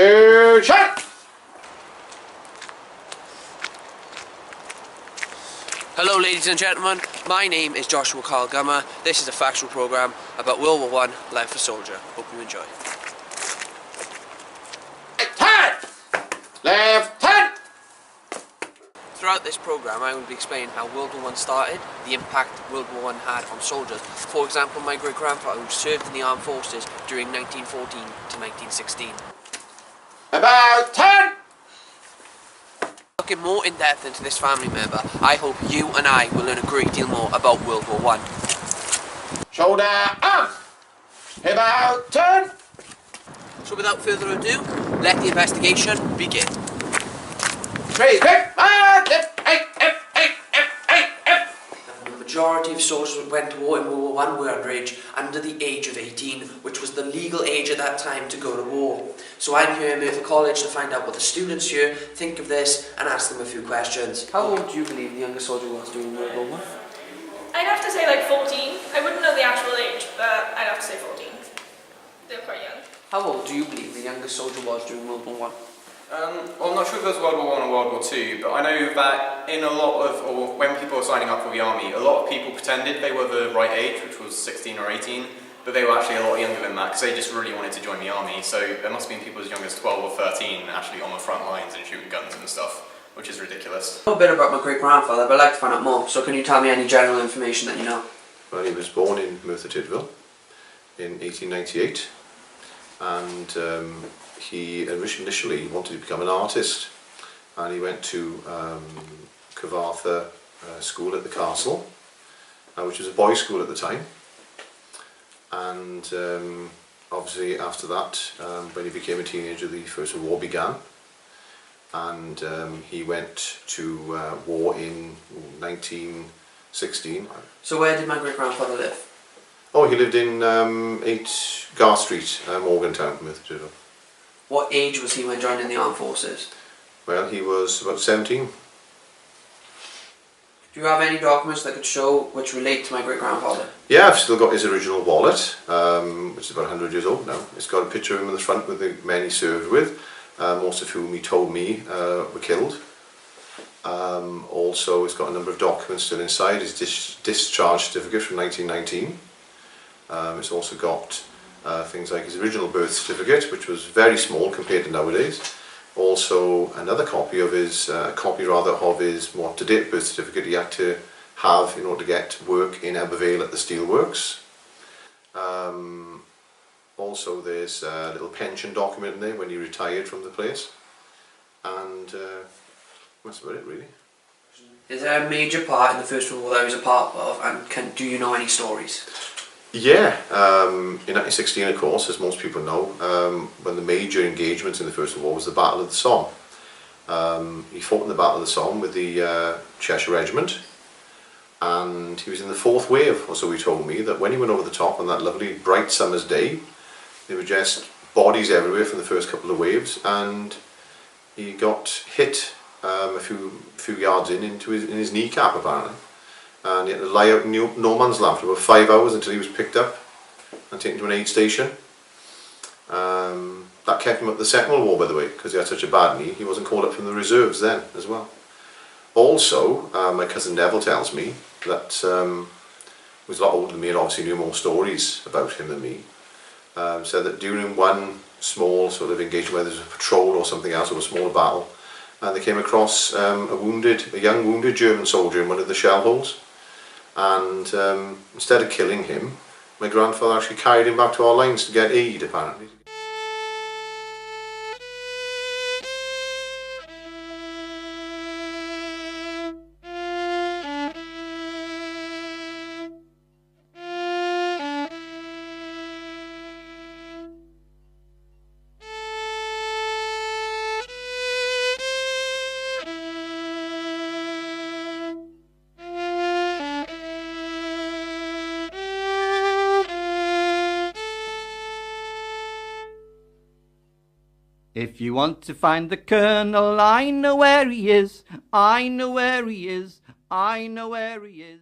Attention! Hello ladies and gentlemen, my name is Joshua Carl Gummer. This is a factual programme about World War I, Life of a Soldier. Hope you enjoy. Left hand! Throughout this programme I will be explaining how World War I started, the impact World War I had on soldiers. For example, my great-grandfather who served in the armed forces during 1914 to 1916. About 10! Looking more in depth into this family member, I hope you and I will learn a great deal more about World War I. Shoulder up! About 10! So without further ado, let the investigation begin. Straight, quick! The majority of soldiers who went to war in World War I were underage, under the age of 18, which was the legal age at that time to go to war. So I'm here at Merthyr College to find out what the students here think of this and ask them a few questions. How old do you believe the youngest soldier was during World War I? I'd have to say like 14. I wouldn't know the actual age, but I'd have to say 14. They're quite young. How old do you believe the youngest soldier was during World War I? Well, I'm not sure if it was World War I or World War II, but I know that in a lot of, or when people were signing up for the army, a lot of people pretended they were the right age, which was 16 or 18, but they were actually a lot younger than that because they just really wanted to join the army. So there must have been people as young as 12 or 13 actually on the front lines and shooting guns and stuff, which is ridiculous. I know a bit about my great-grandfather, but I'd like to find out more. So can you tell me any general information that you know? Well, he was born in Merthyr in 1898, and he initially wanted to become an artist, and he went to Cyfarthfa school at the castle, which was a boys' school at the time. And obviously after that, when he became a teenager, the First World War began, and he went to war in 1916. So where did my great-grandfather live? Oh, he lived in 8 Gar Street, Morgantown, Merthyr. What age was he when joining the armed forces? Well, he was about 17. Do you have any documents that could show which relate to my great-grandfather? Yeah, I've still got his original wallet, which is about 100 years old now. It's got a picture of him in the front with the men he served with, most of whom he told me were killed. Also, it's got a number of documents still inside, his discharge certificate from 1919. It's also got things like his original birth certificate, which was very small compared to nowadays. Also, another copy of his, of his more up-to-date birth certificate he had to have in order to get work in Abervale at the steelworks. Also, there's a little pension document in there when he retired from the place, and that's about it really. Is there a major part in the First World War that he was a part of, and do you know any stories? Yeah, in 1916 of course, as most people know, one of the major engagements in the First World War was the Battle of the Somme. He fought in the Battle of the Somme with the Cheshire Regiment, and he was in the 4th wave, or so he told me, that when he went over the top on that lovely bright summer's day, there were just bodies everywhere from the first couple of waves, and he got hit a few yards in his kneecap apparently. And he had to lie out in no man's land for about 5 hours until he was picked up and taken to an aid station. That kept him up the Second World War, by the way, because he had such a bad knee. He wasn't called up from the reserves then as well. Also, my cousin Neville tells me that he was a lot older than me and obviously knew more stories about him than me. Said that during one small sort of engagement, whether it was a patrol or something else, or a smaller battle, and they came across a young wounded German soldier in one of the shell holes. And instead of killing him, my grandfather actually carried him back to our lines to get aid apparently. If you want to find the Colonel, I know where he is. I know where he is. I know where he is.